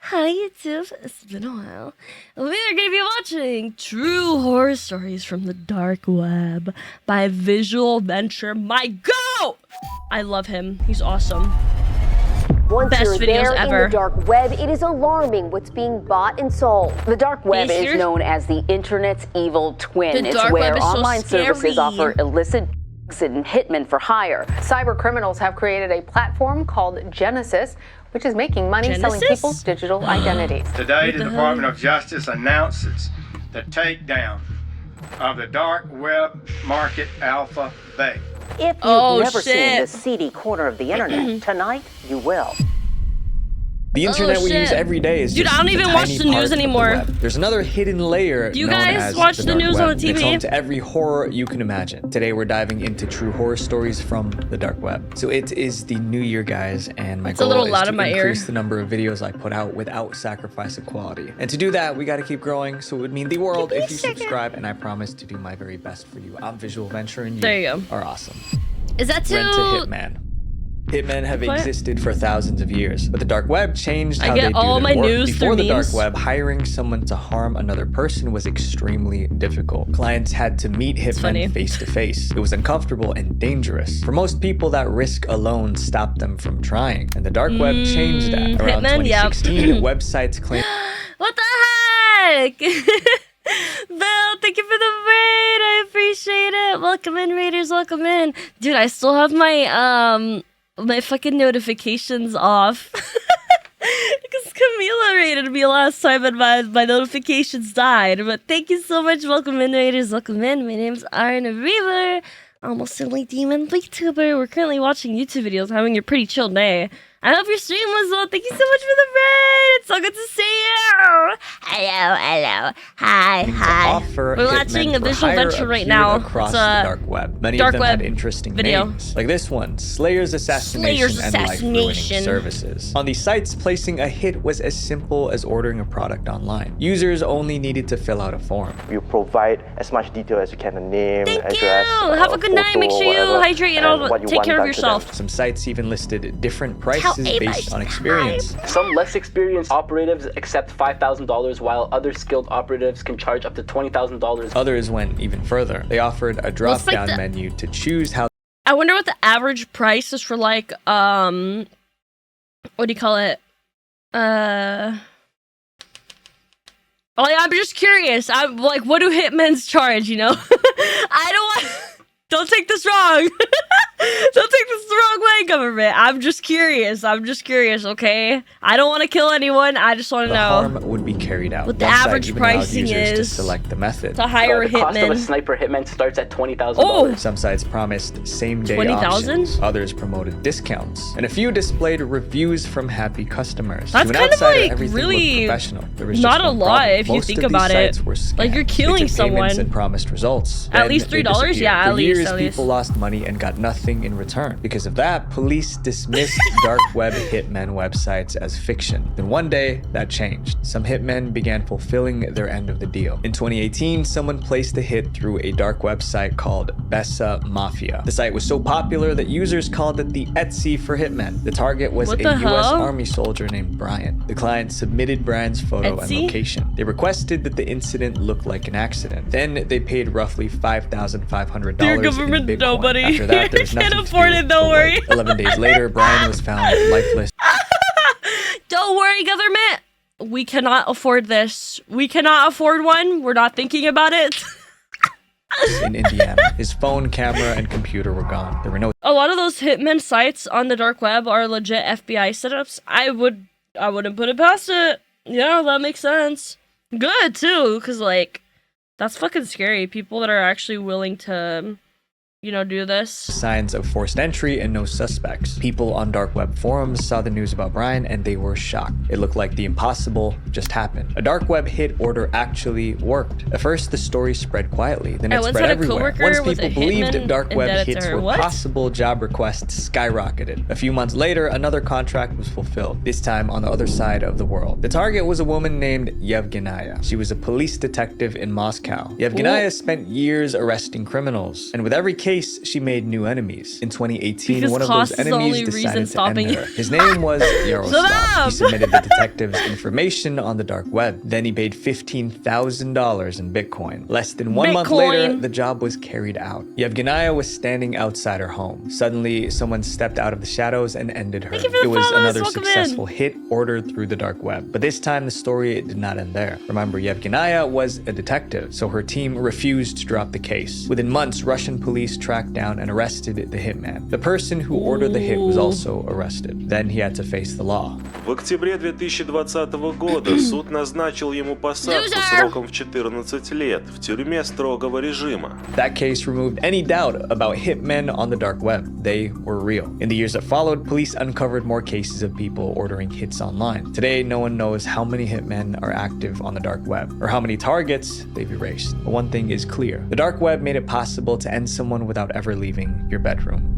Hi YouTube, it's been a while. We are going to be watching True Horror Stories from the Dark Web by Visualventure. My go! I love him. He's awesome. Once Best you're videos there ever. in the dark web, it is alarming what's being bought and sold. The dark web is known as the internet's evil twin. The It's dark where web is so online services scary. offer illicit and hitmen for hire. Cyber criminals have created a platform called Genesis, which is making money selling people's digital identities. Today, the Department of Justice announces the takedown of the dark web market alpha beta. If you've never seen the seedy corner of the internet, tonight you will. The internet we use every day is Dude, just I don't even watch the news anymore. There's another hidden layer. Do you known guys as watch the dark news web. on the TV? It's home to every horror you can imagine. Today we're diving into true horror stories from the dark web. So it is the new year, guys, and my goal is to increase the number of videos I put out without sacrificing quality. And to do that, we got to keep growing. So it would mean the world if you subscribe, and I promise to do my very best for you. I'm Visualventure, and you are awesome. Is that too? Rent to Hitman. Hitmen have existed for thousands of years, but the dark web changed how they do all their my work. news Before through the dark memes. web, hiring someone to harm another person was extremely difficult. Clients had to meet hitmen face to face. It was uncomfortable and dangerous. For most people, that risk alone stopped them from trying, and the dark web changed that. Around 2016, websites claimed. What the heck? Bill, thank you for the raid. I appreciate it. Welcome in, raiders. Welcome in. Dude, I still have my my fucking notifications off. Because Camila raided me last time and my notifications died. But thank you so much. Welcome in, raiders. Welcome in. My name's Aruna Reaver. Almost silly demon vtuber. We're currently watching YouTube videos, having a pretty chill day. I hope your stream was well. Thank you so much for the raid. It's so good to see you. Hello. Hi. We're watching a Visualventure right now. Across It's the dark web. Many dark of them web had interesting video. names, like this one, Slayer's Assassination and Life-Ruining Services. On these sites, placing a hit was as simple as ordering a product online. Users only needed to fill out a form. You provide as much detail as you can, a name, Thank address, you. Have a good night. Make sure you hydrate and take care of yourself. Some sites even listed different prices based on experience. Some less experienced operatives accept $5,000, while other skilled operatives can charge up to $20,000. Others went even further. They offered a drop-down menu to choose how. I wonder what the average price is for, like, what do you call it? Like, I'm just curious. I'm like, what do hitmen's charge, you know? I don't want... Don't take this wrong. Don't take this the wrong way, government. I'm just curious, okay? I don't want to kill anyone. I just want to know. Harm would be carried out. What the average pricing is to select the method. to hire a The cost of a hitman. sniper hitman starts at $20,000. Oh! Some sites promised same-day 20,000? options. Others promoted discounts. And a few displayed reviews from happy customers. That's To an kind of outsider, like everything really looked professional. There was not just a one lot problem. if you Most think of these about it. sites were scams. Like, you're They killing took payments someone. and promised results. At Then least they $3? disappeared. Yeah, For at least, years, at least. people lost money and got nothing in return. Because of that, police dismissed dark web hitmen websites as fiction. Then one day, that changed. Some hitmen began fulfilling their end of the deal. In 2018, someone placed a hit through a dark website called Bessa Mafia. The site was so popular that users called it the Etsy for hitmen. The target was a US Army soldier named Brian. The client submitted Brian's photo and location. They requested that the incident looked like an accident. Then they paid roughly $5,500 Dear in government, Bitcoin. nobody. After that, there was Can't nothing to afford do it, don't but worry. wait. 11 days later, Brian was found lifeless. Don't worry, government. We cannot afford this. We cannot afford one. We're not thinking about it. In Indiana. His phone, camera, and computer were gone. There were no. A lot of those hitman sites on the dark web are legit FBI setups. I wouldn't put it past it. Yeah, that makes sense. Good too, because like that's fucking scary. People that are actually willing to, you know, do this. Signs of forced entry and no suspects. People on dark web forums saw the news about Brian and they were shocked. It looked like the impossible just happened. A dark web hit order actually worked. At first, the story spread quietly. Then it spread everywhere. Once people believed dark web hits were possible, job requests skyrocketed. A few months later, another contract was fulfilled, this time on the other side of the world. The target was a woman named Yevgenia. She was a police detective in Moscow. Yevgenia spent years arresting criminals, and with every case, she made new enemies. In 2018, Because one of cost those is the only enemies reason decided to stopping end you. her. His name was Yaroslav. up! He submitted the detective's information on the dark web. Then he paid $15,000 in Bitcoin. Less than 1 month later, Bitcoin. the job was carried out. Yevgenia was standing outside her home. Suddenly, someone stepped out of the shadows and ended her. Thank you for the It was follows. another Welcome successful hit ordered through the dark web. But this time, the story did not end there. Remember, Yevgenia was a detective, so her team refused to drop the case. Within months, Russian police tracked down and arrested the hitman. The person who ordered the hit was also arrested. Then he had to face the law. В октябре 2020 года суд назначил ему посадку сроком в 14 лет в тюрьме строгого режима. That case removed any doubt about hitmen on the dark web. They were real. In the years that followed, police uncovered more cases of people ordering hits online. Today, no one knows how many hitmen are active on the dark web or how many targets they've erased. But one thing is clear. The dark web made it possible to end someone without ever leaving your bedroom.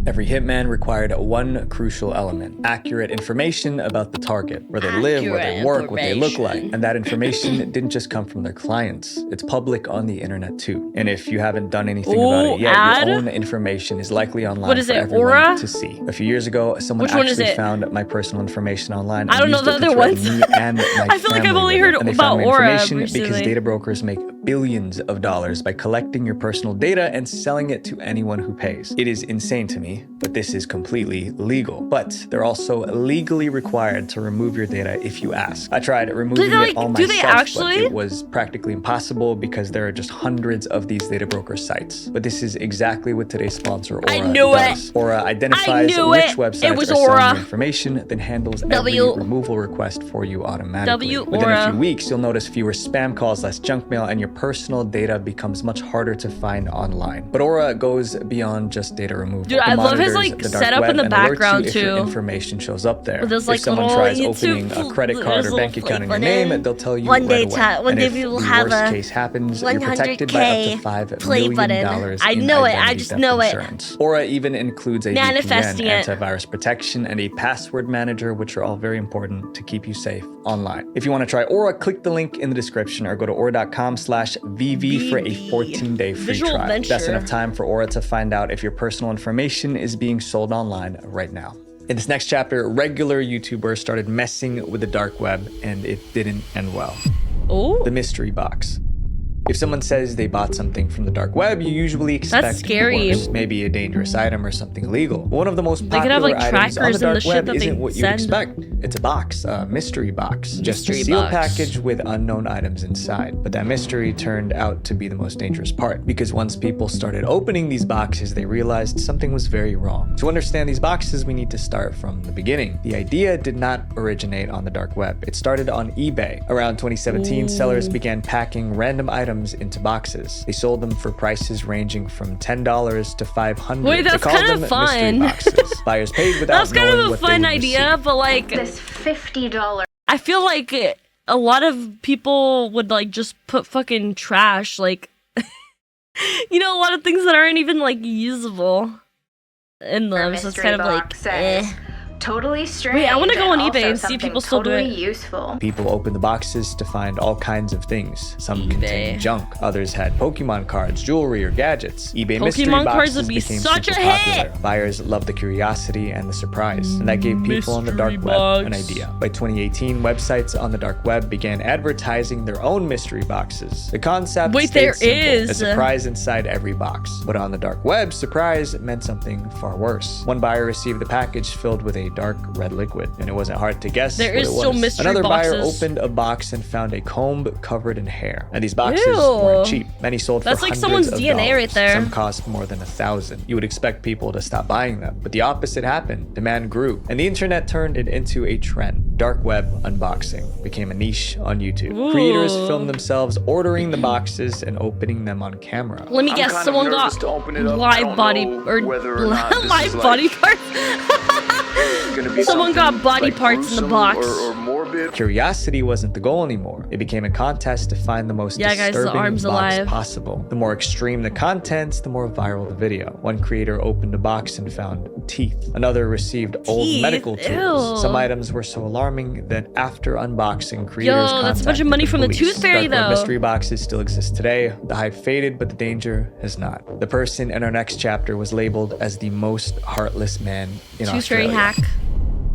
Every hitman required one crucial element: accurate information about the target, where they live, where they work, what they look like. And that information didn't just come from their clients. It's public on the internet too. And if you haven't done anything about it yet, your own information is likely online for everyone Aura? to see. A few years ago, someone actually found my personal information online. I don't know the other ones. I feel like I've only heard about Aura because data brokers make billions of dollars by collecting your personal data and selling it to anyone who pays. It is insane to me, but this is completely legal. But they're also legally required to remove your data if you ask. I tried removing it all myself, but it was practically impossible because there are just hundreds of these data broker sites. But this is exactly what today's sponsor Aura does. Aura identifies which websites are selling your information, then handles every removal request for you automatically. Within a few weeks, you'll notice fewer spam calls, less junk mail, and your personal data becomes much harder to find online. But Aura goes beyond just data removal. Dude, I love his like setup in the background too. Your information shows up there. If like someone tries opening a credit card or bank account in your name, they'll tell you one day we will have a case happens, you're protected by up to $5 million. I know it. I just know insurance. it. Aura even includes a Manifesting VPN, antivirus protection, and a password manager, which are all very important to keep you safe online. If you want to try Aura, click the link in the description or go to aura.com/VV for a 14-day free trial. That's enough time for Aura to find out if your personal information is being sold online right now. In this next chapter, regular YouTubers started messing with the dark web, and it didn't end well. Oh. The mystery box. If someone says they bought something from the dark web, you usually expect the worst, maybe a dangerous item or something illegal. One of the most popular items on the dark web isn't what you'd expect. It's a box, a mystery box, just a sealed package with unknown items inside. But that mystery turned out to be the most dangerous part, because once people started opening these boxes, they realized something was very wrong. To understand these boxes, we need to start from the beginning. The idea did not originate on the dark web. It started on eBay. Around 2017, sellers began packing random items into boxes. They sold them for prices ranging from $10 to $500. Wait, that's kind of fun. Buyers paid without that's kind knowing of a fun idea, but like this $50. I feel like a lot of people would like just put fucking trash, like you know, a lot of things that aren't even like usable in them. So it's kind of like Totally strange. Wait, I want to go on eBay and see if people still do it. Useful. People open the boxes to find all kinds of things. Some contain junk. Others had Pokemon cards, jewelry, or gadgets. eBay mystery boxes would be such a hit. Buyers loved the curiosity and the surprise, and that gave people on the dark web an idea. By 2018, websites on the dark web began advertising their own mystery boxes. The concept stayed simple, a surprise inside every box. But on the dark web, surprise meant something far worse. One buyer received the package filled with a dark red liquid, and it wasn't hard to guess what it was. Another buyer opened a box and found a comb covered in hair. And these boxes weren't cheap. Many sold for hundreds of dollars. That's like someone's DNA right there. Some cost more than $1,000. You would expect people to stop buying them, but the opposite happened. Demand grew, and the internet turned it into a trend. Dark web unboxing became a niche on YouTube. Creators filmed themselves ordering the boxes and opening them on camera. Let me guess, someone got live body or live body parts. Someone got body parts in the box. Or morbid Curiosity wasn't the goal anymore. It became a contest to find the most disturbing box possible. The more extreme the content, the more viral the video. One creator opened a box and found teeth. Another received old medical tools. Some items were so alarming that after unboxing, creators that's a bunch of money from the Tooth Fairy, though. Mystery boxes still exist today. The hype faded, but the danger has not. The person in our next chapter was labeled as the most heartless man in Australia. Tooth Fairy hack.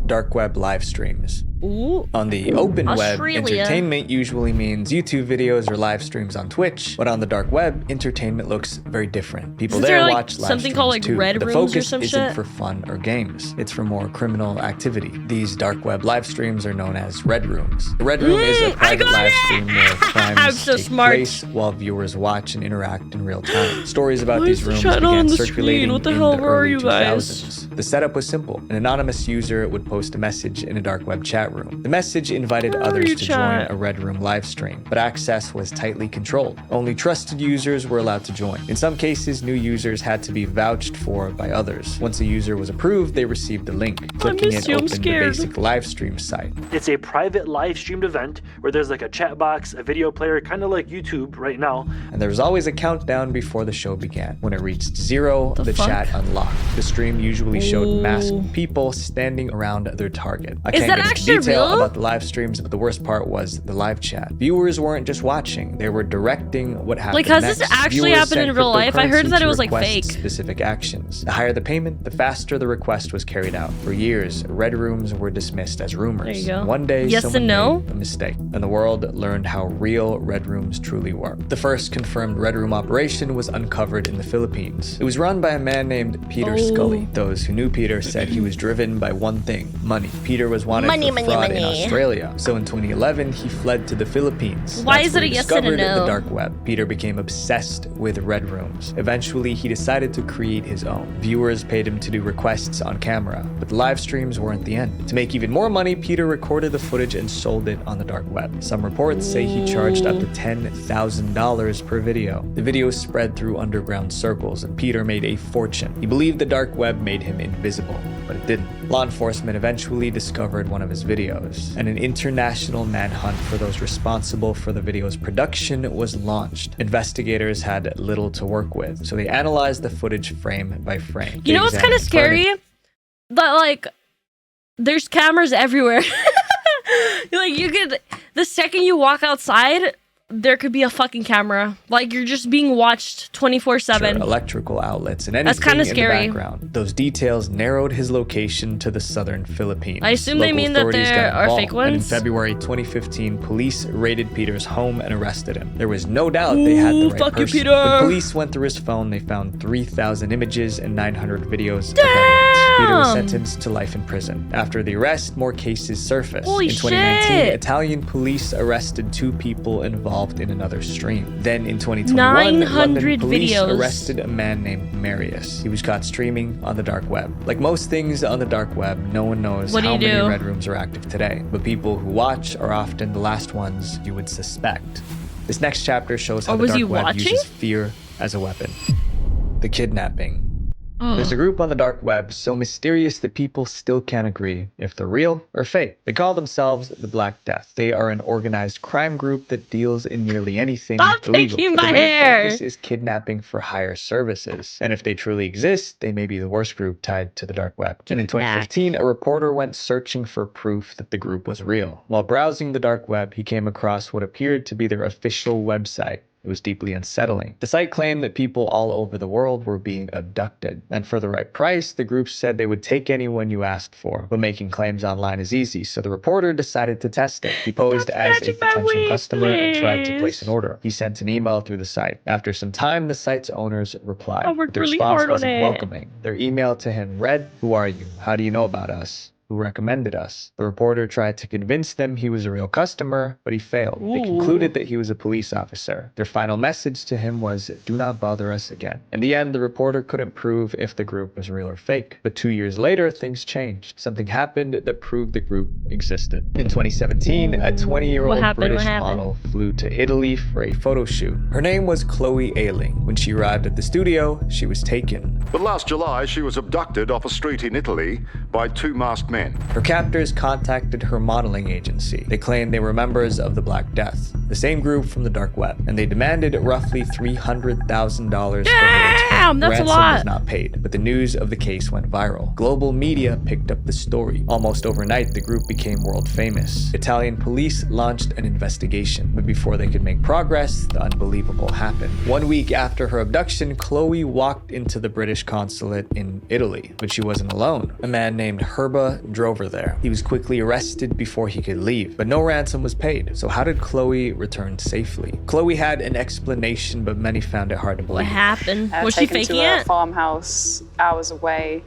Dark web live streams. Ooh. On the open Australia. web, entertainment usually means YouTube videos or live streams on Twitch, but on the dark web, entertainment looks very different. People Isn't there there, like, watch live something streams called, like, too. red The rooms or focus some isn't shit? for fun or games. It's for more criminal activity. These dark web live streams are known as red rooms. The red room is a private live stream where crimes take place while viewers watch and interact in real time. Stories about these rooms began circulating in the early 2000s. The setup was simple. An anonymous user would post a message in a dark web chat room. The message invited others to join a red room live stream, but access was tightly controlled. Only trusted users were allowed to join. In some cases, new users had to be vouched for by others. Once a user was approved, they received a link. Clicking it opened the basic live stream site. It's a private live streamed event where there's like a chat box, a video player, kind of like YouTube right now. And there was always a countdown before the show began. When it reached 0, the chat unlocked. The stream usually showed masked people standing around their target. I can't get into detail about the live streams, but the worst part was the live chat. Viewers weren't just watching, they were directing what happened. Like, has this actually happened in real life? I heard that it was like fake. Specific actions. The higher the payment, the faster the request was carried out. For years, red rooms were dismissed as rumors. There you go. One day, yes someone and no made a mistake, and the world learned how real red rooms truly were. The first confirmed red room operation was uncovered in the Philippines. It was run by a man named Peter Scully. Those who knew Peter said he was driven by one thing: money. Peter was wanted for fraud in Australia. So in 2011, he fled to the Philippines. Why is it a yes and a no? The dark web. Peter became obsessed with red rooms. Eventually, he decided to create his own. Viewers paid him to do requests on camera, but the live streams weren't the end. To make even more money, Peter recorded the footage and sold it on the dark web. Some reports say he charged up to $10,000 per video. The videos spread through underground circles, and Peter made a fortune. He believed the dark web made him invisible, but it didn't. Law enforcement eventually discovered one of his videos, and an international manhunt for those responsible for the video's production was launched. Investigators had little to work with, so they analyzed the footage frame by frame. You know what's kind of scary? That, like, there's cameras everywhere. Like, you could, the second you walk outside, there could be a fucking camera. Like, you're just being watched 24/7. Electrical outlets and anything That's kind of scary. in the background. Those details narrowed his location to the southern Philippines. I assume they mean that there are fake ones. And in February 2015, police raided Peter's home and arrested him. There was no doubt they had the right person. Peter. When police went through his phone, they found 3,000 images and 900 videos of evidence. Peter was sentenced to life in prison. After the arrest, more cases surfaced. Holy in 2019, shit. Italian police arrested 2 people involved in another stream. Then in 2021, 900 London police videos. arrested a man named Marius. He was caught streaming on the dark web. Like most things on the dark web, no one knows how many red rooms are active today. But people who watch are often the last ones you would suspect. This next chapter shows how the dark web uses fear as a weapon. The kidnapping. There's a group on the dark web so mysterious that people still can't agree if they're real or fake. They call themselves the Black Death. They are an organized crime group that deals in nearly anything illegal. My hair! This is kidnapping for hire services. And if they truly exist, they may be the worst group tied to the dark web. And in 2015, a reporter went searching for proof that the group was real. While browsing the dark web, he came across what appeared to be their official website. It was deeply unsettling. The site claimed that people all over the world were being abducted, and for the right price, the group said they would take anyone you asked for. But making claims online is easy, so the reporter decided to test it. He posed as a potential customer and tried to place an order. He sent an email through the site. After some time, the site's owners replied. The response wasn't welcoming. Their email to him read, "Who are you? How do you know about us? Who recommended us?" The reporter tried to convince them he was a real customer, but he failed. They concluded that he was a police officer. Their final message to him was, "Do not bother us again." In the end, the reporter couldn't prove if the group was real or fake. But 2 years later, things changed. Something happened that proved the group existed. In 2017, a 20-year-old British model flew to Italy for a photo shoot. Her name was Chloe Ailing. When she arrived at the studio, she was taken. But last July, she was abducted off a street in Italy by 2 masked men when? Her captors contacted her modeling agency. They claimed they were members of the Black Death, the same group from the dark web, and they demanded roughly $300,000 for her return. That's a Ransom lot. was not paid, but the news of the case went viral. Global media picked up the story. Almost overnight, the group became world famous. Italian police launched an investigation, but before they could make progress, the unbelievable happened. 1 week after her abduction, Chloe walked into the British consulate in Italy, but she wasn't alone. A man named Herba drove her there. He was quickly arrested before he could leave, but no ransom was paid. So how did Chloe return safely? Chloe had an explanation, but many found it hard to believe. What happened? Was she Taken faking to a it? farmhouse hours away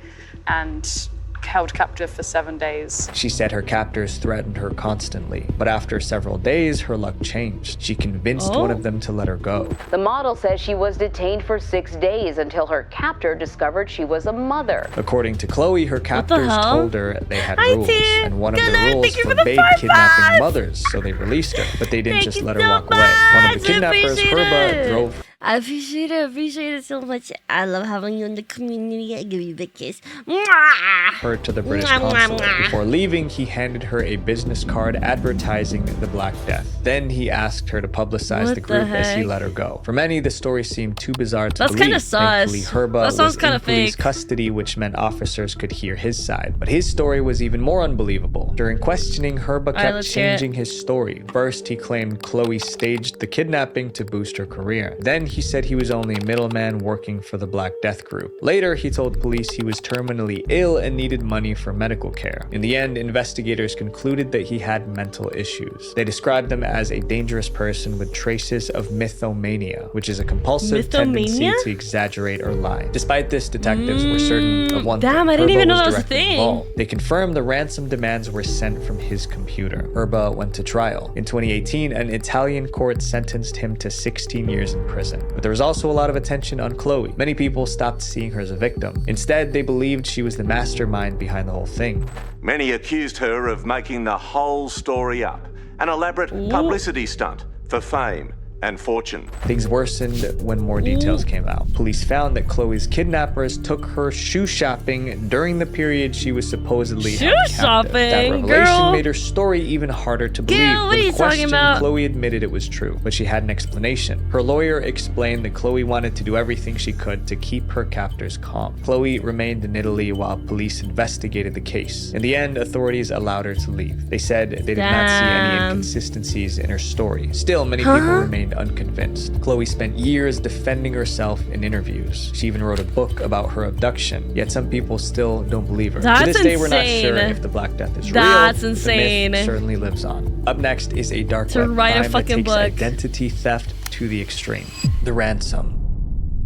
and held captive for 7 days. She said her captors threatened her constantly, but after several days, her luck changed. She convinced one of them to let her go. The model says she was detained for 6 days until her captor discovered she was a mother. According to Chloe, her captors hell? told her they had Hi, rules, T. and one of Good the night. rules Thank you for the forbade 5-5. kidnapping mothers, so they released her. But they didn't Thank just you let her so walk away. One of the much. I kidnappers, appreciate Herba, it. drove I appreciate it so much. I love having you in the community. I give you a big kiss. Mwah! her to the British Mwah, mwah, consulate. mwah. Before leaving, he handed her a business card advertising the Black Death. Then he asked her to publicize What the group the as he heck? let her go. For many, the story seemed too bizarre to That's believe. kinda sus. Thankfully, Herba That sounds was kinda in police fake. custody, which meant officers could hear his side. But his story was even more unbelievable. During questioning, Herba kept let's hear it. changing his story. First, he claimed Chloe staged the kidnapping to boost her career. Then he said he was only a middleman working for the Black Death group. Later, he told police he was terminally ill and needed money for medical care. In the end, investigators concluded that he had mental issues. They described him as a dangerous person with traces of mythomania, which is a compulsive tendency Mythomania? to exaggerate or lie. Despite this, detectives were certain of one Damn, thing. I didn't Herba even know that was a directly thing. involved. They confirmed the ransom demands were sent from his computer. Herba went to trial. In 2018, an Italian court sentenced him to 16 years in prison. But there was also a lot of attention on Chloe. Many people stopped seeing her as a victim. Instead, they believed she was the mastermind behind the whole thing. Many accused her of making the whole story up. An elaborate publicity stunt for fame and fortune. Things worsened when more details came out. Police found that Chloe's kidnappers took her shoe shopping during the period she was supposedly Shoe held captive. shopping, That revelation girl. made her story even harder to believe. Girl, what When are you talking questioned, about? Chloe admitted it was true, but she had an explanation. Her lawyer explained that Chloe wanted to do everything she could to keep her captors calm. Chloe remained in Italy while police investigated the case. In the end, authorities allowed her to leave. They said they did not see any Damn. inconsistencies in her story. Still, many people remained unconvinced. Chloe spent years defending herself in interviews. She even wrote a book about her abduction, yet some people still don't believe her. To That's this day, we're not sure insane. if the Black Death is That's real. insane. The myth certainly lives on. Up next is a dark To web write a crime fucking that takes book. identity theft to the extreme. The ransom.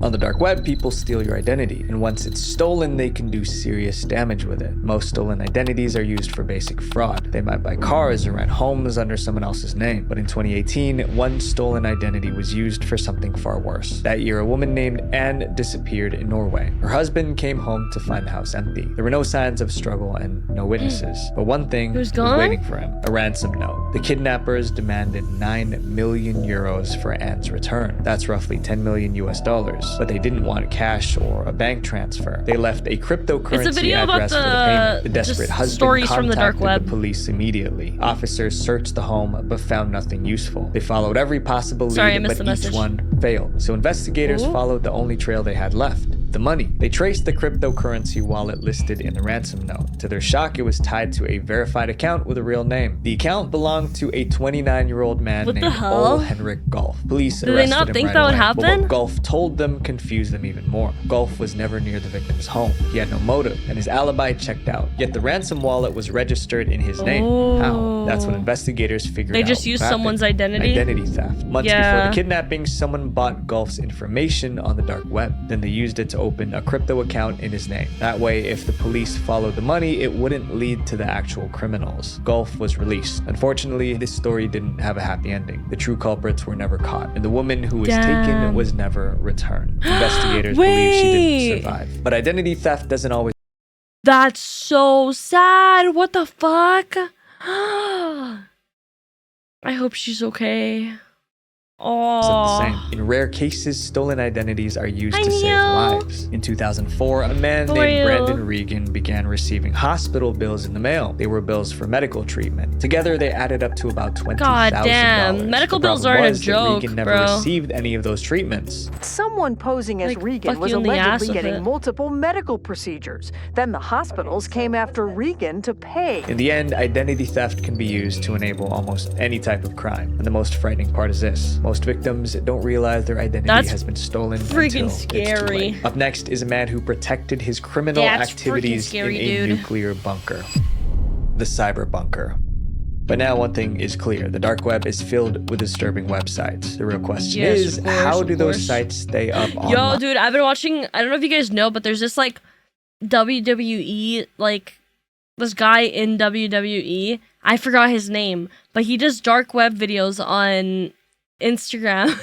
On the dark web, people steal your identity, and once it's stolen, they can do serious damage with it. Most stolen identities are used for basic fraud. They might buy cars or rent homes under someone else's name. But in 2018, one stolen identity was used for something far worse. That year, a woman named Anne disappeared in Norway. Her husband came home to find the house empty. There were no signs of struggle and no witnesses. But one thing was gone? waiting for him: a ransom note. The kidnappers demanded 9 million euros for Anne's return. That's roughly 10 million US dollars. But they didn't want cash or a bank transfer. They left a cryptocurrency video about address for the payment. The desperate just husband stories from the dark contacted web. the police immediately. Officers searched the home but found nothing useful. They followed every possible Sorry, I lead, missed but the each message. one failed. So investigators Ooh. followed the only trail they had left: the money. They traced the cryptocurrency wallet listed in the ransom note. To their shock, it was tied to a verified account with a real name. The account belonged to a 29-year-old man What the named hell? Ole Henrik Golf. Police Did they arrested not him think right that would away. But happen? what Golf told them confused them even more. Golf was never near the victim's home. He had no motive, and his alibi checked out. Yet the ransom wallet was registered in his name. How? That's when investigators figured They out just used what happened. someone's identity? Identity theft. Months before Yeah. the kidnapping, someone bought Golf's information on the dark web. Then they used it to open a crypto account in his name. That way, if the police followed the money, it wouldn't lead to the actual criminals. Golf was released. Unfortunately, this story didn't have a happy ending. The true culprits were never caught, and the woman who was taken Damn. was never returned. Investigators believe she Wait. didn't survive. But identity theft doesn't always That's so sad. What the fuck? I hope she's okay. Oh. The same. In rare cases, stolen identities are used to save lives. In 2004, a man named Brandon Regan began receiving hospital bills in the mail. They were bills for medical treatment. Together, they added up to about $20,000. God damn, medical bills aren't a joke, Regan never received any of those treatments. Someone posing as Regan was allegedly getting multiple medical procedures. Then the hospitals came after Regan to pay. In the end, identity theft can be used to enable almost any type of crime. And the most frightening part is this. Most victims don't realize their identity has been stolen freaking scary. Up next is a man who protected his criminal activities in a nuclear bunker. The cyber bunker. But now one thing is clear. The dark web is filled with disturbing websites. The real question is, how do those sites stay up online? Yo, dude, I've been watching, I don't know if you guys know, but there's this like WWE, like this guy in WWE. I forgot his name, but he does dark web videos on Instagram.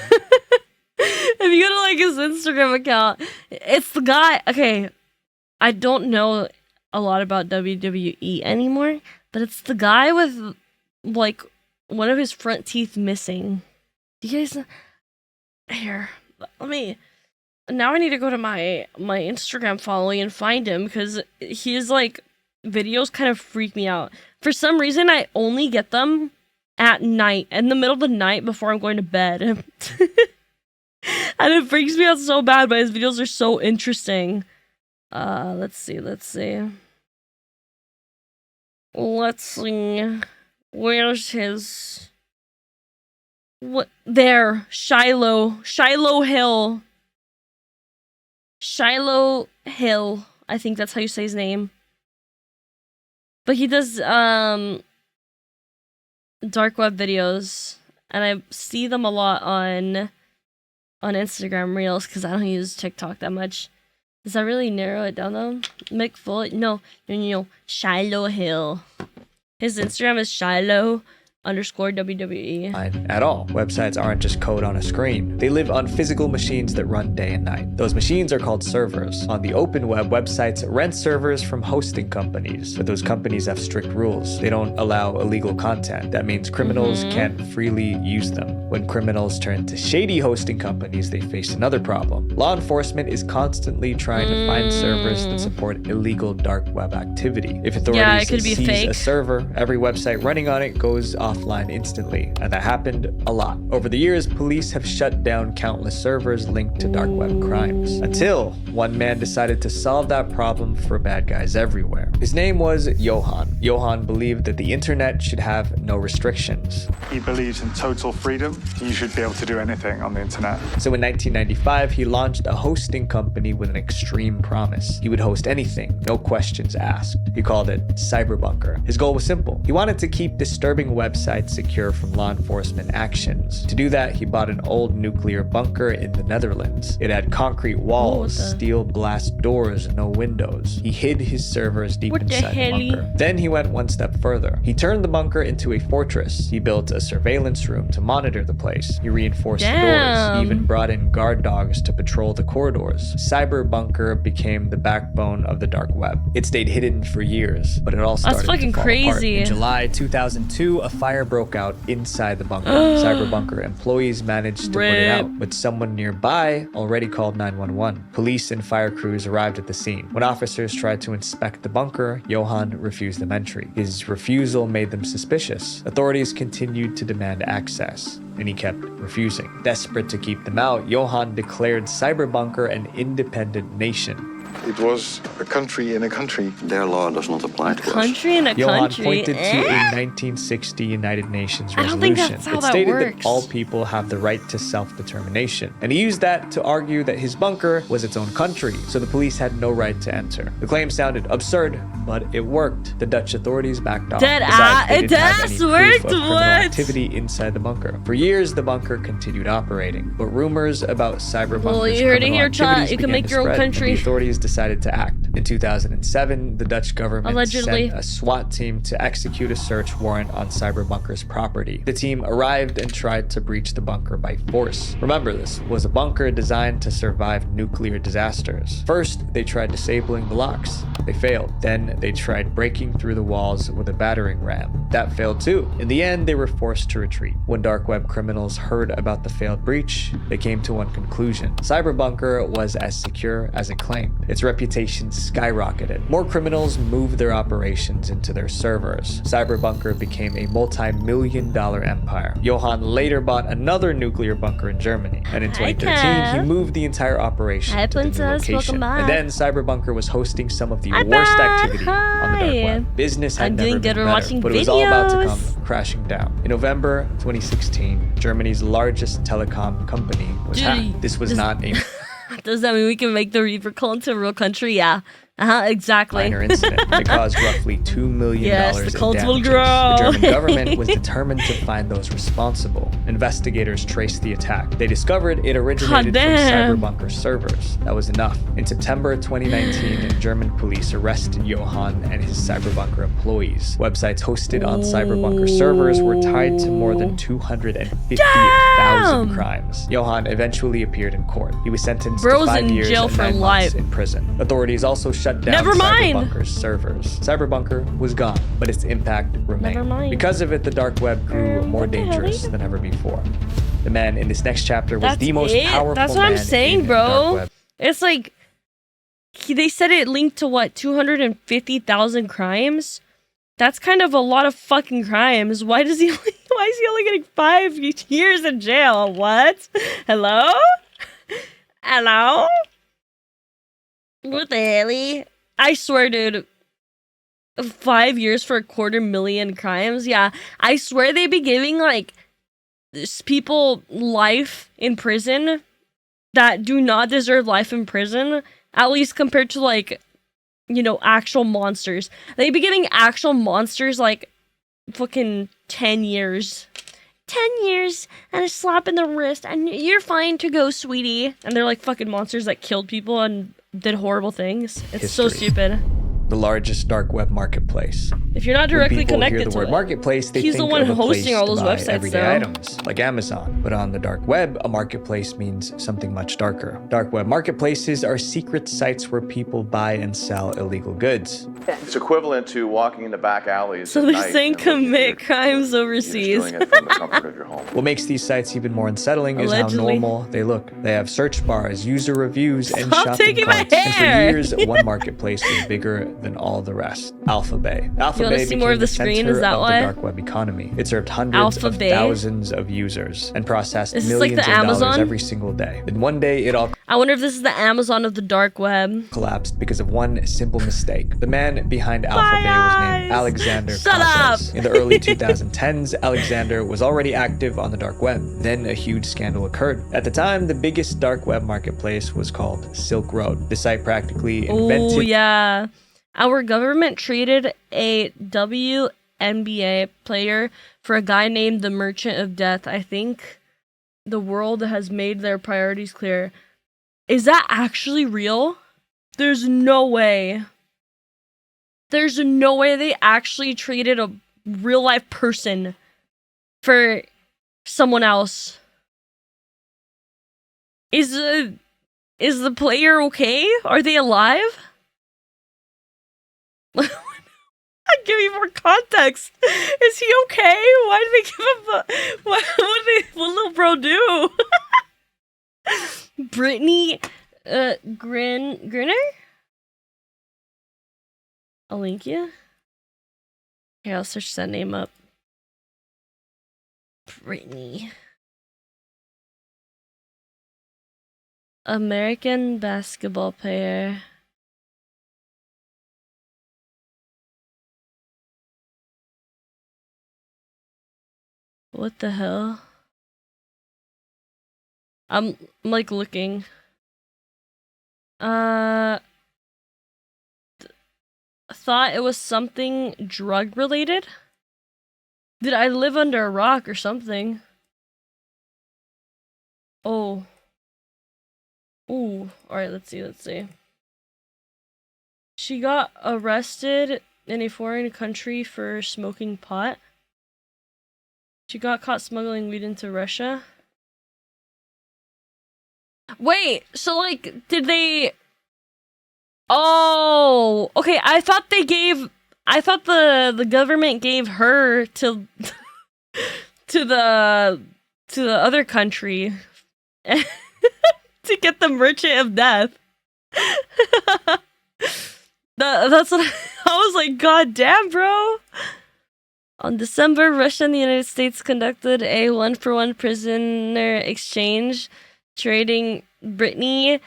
If you go to like his Instagram account, it's the guy. Okay, I don't know a lot about WWE anymore, but it's the guy with like one of his front teeth missing. Do you guys here? Let me. Now I need to go to my Instagram following and find him because his like videos kind of freak me out. For some reason, I only get them at night, in the middle of the night before I'm going to bed. And it freaks me out so bad, but his videos are so interesting. Let's see. Where's his... What? There. Shiloh Hill. Shiloh Hill. I think that's how you say his name. But he does, dark web videos, and I see them a lot on Instagram Reels because I don't use TikTok that much. Does that really narrow it down though? Mick Foley? No, Shiloh Hill. His Instagram is Shiloh_WWE. At all. Websites aren't just code on a screen. They live on physical machines that run day and night. Those machines are called servers. On the open web, websites rent servers from hosting companies, but those companies have strict rules. They don't allow illegal content. That means criminals can't freely use them. When criminals turn to shady hosting companies, they face another problem. Law enforcement is constantly trying to find servers that support illegal dark web activity. If authorities seize a server, every website running on it goes offline instantly, and that happened a lot. Over the years, police have shut down countless servers linked to dark web crimes, until one man decided to solve that problem for bad guys everywhere. His name was Johan. Johan believed that the internet should have no restrictions. He believes in total freedom. You should be able to do anything on the internet. So in 1995, he launched a hosting company with an extreme promise. He would host anything, no questions asked. He called it Cyberbunker. His goal was simple. He wanted to keep disturbing websites secure from law enforcement actions. To do that, he bought an old nuclear bunker in the Netherlands. It had concrete walls, steel blast doors, no windows. He hid his servers deep inside the bunker. Then he went one step further. He turned the bunker into a fortress. He built a surveillance room to monitor the place. He reinforced the doors. He even brought in guard dogs to patrol the corridors. Cyberbunker became the backbone of the dark web. It stayed hidden for years, but it all started to fall apart. In July 2002, a fire broke out inside the bunker. Cyberbunker employees managed to put it out, but someone nearby already called 911. Police and fire crews arrived at the scene. When officers tried to inspect the bunker, Johan refused them entry. His refusal made them suspicious. Authorities continued to demand access, and he kept refusing. Desperate to keep them out, Johan declared Cyberbunker an independent nation. It was a country in a country. Their law does not apply to us. Country in a Johan country? pointed to a 1960 United Nations resolution. I don't think that's how it that stated works. that all people have the right to self-determination. And he used that to argue that his bunker was its own country, so the police had no right to enter. The claim sounded absurd, but it worked. The Dutch authorities backed off. Besides, they didn't have any proof of criminal activity inside the bunker. For years, the bunker continued operating, but rumors about Cyberbunker's criminal activities you can make your own began to spread, and country. the authorities decided to act. In 2007, the Dutch government Allegedly sent a SWAT team to execute a search warrant on Cyberbunker's property. The team arrived and tried to breach the bunker by force. Remember, this was a bunker designed to survive nuclear disasters. First, they tried disabling the locks. They failed. Then they tried breaking through the walls with a battering ram. That failed too. In the end, they were forced to retreat. When dark web criminals heard about the failed breach, they came to one conclusion. Cyberbunker was as secure as it claimed. Its reputation skyrocketed. More criminals moved their operations into their servers. Cyberbunker became a multi-million-dollar empire. Johann later bought another nuclear bunker in Germany, and in 2013, he moved the entire operation to the new location. And then Cyberbunker was hosting some of the worst activity on the dark web. Business had never been better, but it was all about to come crashing down. In November 2016, Germany's largest telecom company was hacked. This was not a Does that mean we can make the Reaver call into a real country? Yeah. Exactly. minor incident. It caused roughly $2 million Yes, the in cults will damages. grow. The German government was determined to find those responsible. Investigators traced the attack. They discovered it originated from Cyberbunker servers. That was enough. In September 2019, German police arrested Johann and his Cyberbunker employees. Websites hosted on Cyberbunker servers were tied to more than 250,000 crimes. Johann eventually appeared in court. He was sentenced to 5 years jail and for 9 life. months in prison. Authorities also shut down Cyberbunker's servers. Cyberbunker was gone, but its impact remained. Because of it, the dark web grew more dangerous than ever before. The man in this next chapter was the most powerful That's what I'm man saying, in the dark bro. web. It's like they said it linked to what, 250,000 crimes? That's kind of a lot of fucking crimes. Why is he only getting 5 years in jail? What? Hello? Hello? What the hell? I swear, dude. 5 years for 250,000 crimes? Yeah. I swear they be giving, like, people life in prison that do not deserve life in prison. At least compared to, like, you know, actual monsters. They be giving actual monsters, like, fucking 10 years. 10 years and a slap in the wrist and you're fine to go, sweetie. And they're like fucking monsters that killed people and did horrible things. It's so stupid. The largest dark web marketplace. If you're not directly when people connected hear the to word it, marketplace, they he's think the one of a hosting place all those to buy websites, everyday though. items like Amazon. But on the dark web, a marketplace means something much darker. Dark web marketplaces are secret sites where people buy and sell illegal goods. It's equivalent to walking into back alleys. So they're saying commit crimes overseas. Doing it from the comfort of your home. What makes these sites even more unsettling is how Allegedly. normal they look. They have search bars, user reviews, and Stop shopping taking my carts. And for hair! years, one marketplace was bigger than all the rest. Alpha Bay. Alpha You wanna Bay see more of became the screen? center Is that of why? the dark web economy. It served hundreds Alpha of Bay? thousands of users and processed Is this millions like the of dollars Amazon? every single day. Then one day, it all I wonder if this is the Amazon of the dark web. collapsed because of one simple mistake. The man behind Alpha Bay was named Alexander Shut Casas. up! In the early 2010s, Alexander was already active on the dark web. Then a huge scandal occurred. At the time, the biggest dark web marketplace was called Silk Road. The site practically invented Oh, yeah. Our government treated a WNBA player for a guy named the Merchant of Death. I think the world has made their priorities clear. Is that actually real? There's no way. There's no way they actually treated a real life person for someone else. Is the player okay? Are they alive? Give me more context. Is he okay? Why did they give him what little bro do? Brittany Grinner? I'll link you. Here, I'll search that name up. Brittany. American basketball player. What the hell? I'm like looking. Thought it was something drug related? Did I live under a rock or something? Oh. Ooh. Alright, let's see. She got arrested in a foreign country for smoking pot. She got caught smuggling weed into Russia. Wait, so like, did they... Oh, okay, I thought the government gave her to to the other country to get the merchant of death. That's what I was like, god damn, bro. On December, Russia and the United States conducted a 1-for-1 prisoner exchange, trading Brittany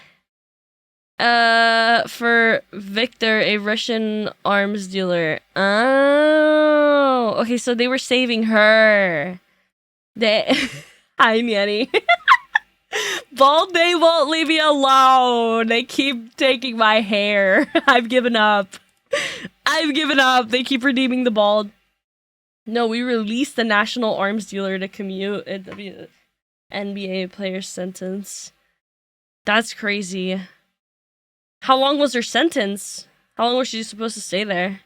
for Victor, a Russian arms dealer. Oh, okay, so they were saving her. Hi, Manny. Bald, they won't leave me alone. They keep taking my hair. I've given up. They keep redeeming the bald. No, we released the national arms dealer to commute a NBA player's sentence. That's crazy. How long was her sentence? How long was she supposed to stay there?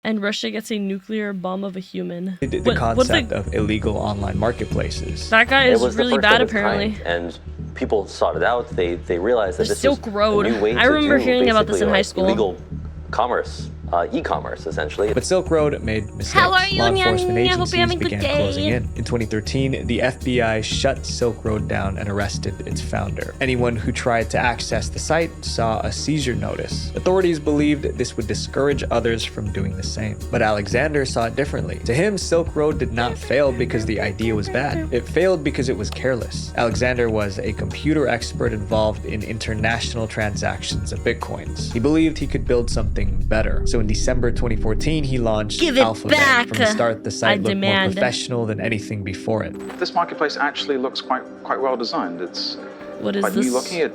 And Russia gets a nuclear bomb of a human. The concept of illegal online marketplaces. That guy is really bad, apparently. And people sought it out. They realized that The this Silk was Road. a new way I remember hearing about this in high school. Illegal commerce, e-commerce, essentially. But Silk Road made mistakes. How are you, Law enforcement Nyan? I hope agencies you're having a good began day. closing in. In 2013, the FBI shut Silk Road down and arrested its founder. Anyone who tried to access the site saw a seizure notice. Authorities believed this would discourage others from doing the same. But Alexander saw it differently. To him, Silk Road did not fail because the idea was bad. It failed because it was careless. Alexander was a computer expert involved in international transactions of bitcoins. He believed he could build something better. So in December 2014, he launched Alphabet. From the start, the site looked more professional than anything before it. This marketplace actually looks quite well designed. It's what is like this? me looking at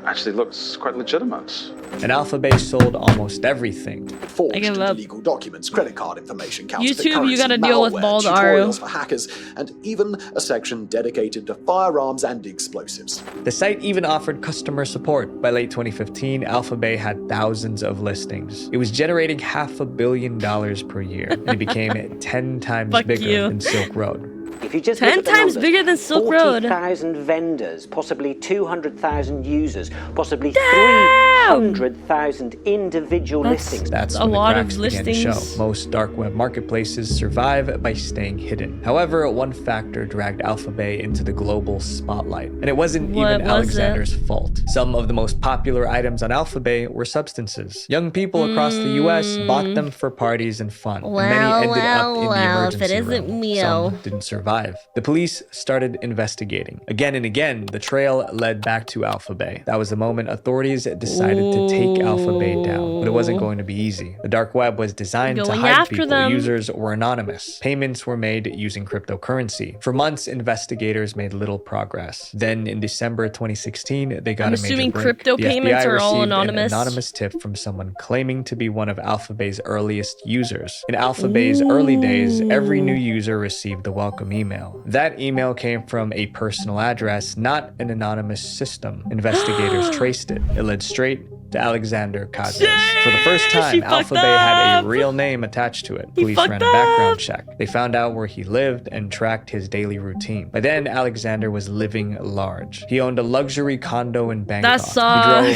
actually looks quite legitimate. And Alphabet sold almost everything. Forged and illegal documents, credit card information, YouTube, you gotta deal with bald tutorials Aru. for hackers, and even a section dedicated to firearms and explosives. The site even offered customer support. By late 2015, Alphabet had thousands of listings. It was generating $500 million per year, and it became 10 times bigger than Silk Road. If you just 10 times bigger than Silk Road. 40,000 vendors, possibly 200,000 users, possibly 300,000 individual listings. That's a when lot the of cracks began to show. listings. Most dark web marketplaces survive by staying hidden. However, one factor dragged Alphabet into the global spotlight, and it wasn't even Alexander's fault. Some of the most popular items on Alphabet were substances. Young people across the US bought them for parties and fun, and many ended up in the emergency if it isn't room. Mio. Some didn't survive. The police started investigating. Again and again, the trail led back to Alphabet. That was the moment authorities decided to take Alphabet down. But it wasn't going to be easy. The dark web was designed to Going hide after people. them. Users were anonymous. Payments were made using cryptocurrency. For months, investigators made little progress. Then in December 2016, they got I'm a major assuming break. crypto The payments FBI are all received anonymous. An anonymous tip from someone claiming to be one of Alphabet's earliest users. In Alphabet's early days, every new user received a welcome email. That email came from a personal address, not an anonymous system. Investigators traced it. It led straight to Alexander Kazes. For the first time, Alphabet had a real name attached to it. Police ran a background check. They found out where he lived and tracked his daily routine. By then, Alexander was living large. He owned a luxury condo in Bangkok. He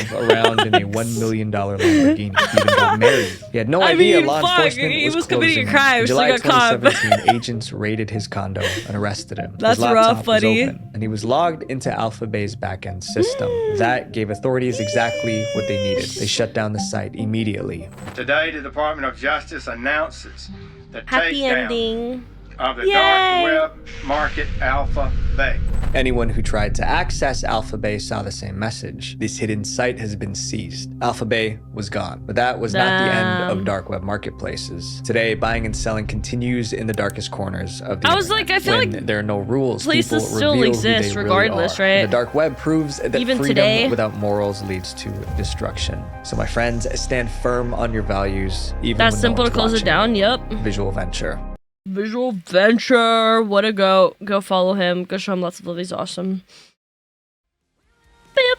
drove around in a $1 million Lamborghini. He even got married. He had no idea law enforcement he was was committing a closing. crime, In so July he got caught. 2017, agents raided his condo and arrested him. That's his laptop rough, buddy. was open, and he was logged into Alphabet's backend system. That gave authorities exactly what they needed. They shut down the site immediately. Today, the Department of Justice announces the Happy takedown ending. of the Yay! dark web market Alphabet. Anyone who tried to access Alphabet saw the same message. This hidden site has been seized. Alphabet was gone. But that was not the end of dark web marketplaces. Today, buying and selling continues in the darkest corners of the internet. I feel when like there are no rules, places people still reveal exist who they regardless, really are. right? The dark web proves that Even freedom today. without morals leads to destruction. So my friends, stand firm on your values, even That's when simple no to one's close it watching. down. Yep. Visual Venture. Visual Venture. What a go. Go follow him. Go show him lots of love. He's awesome. Boop.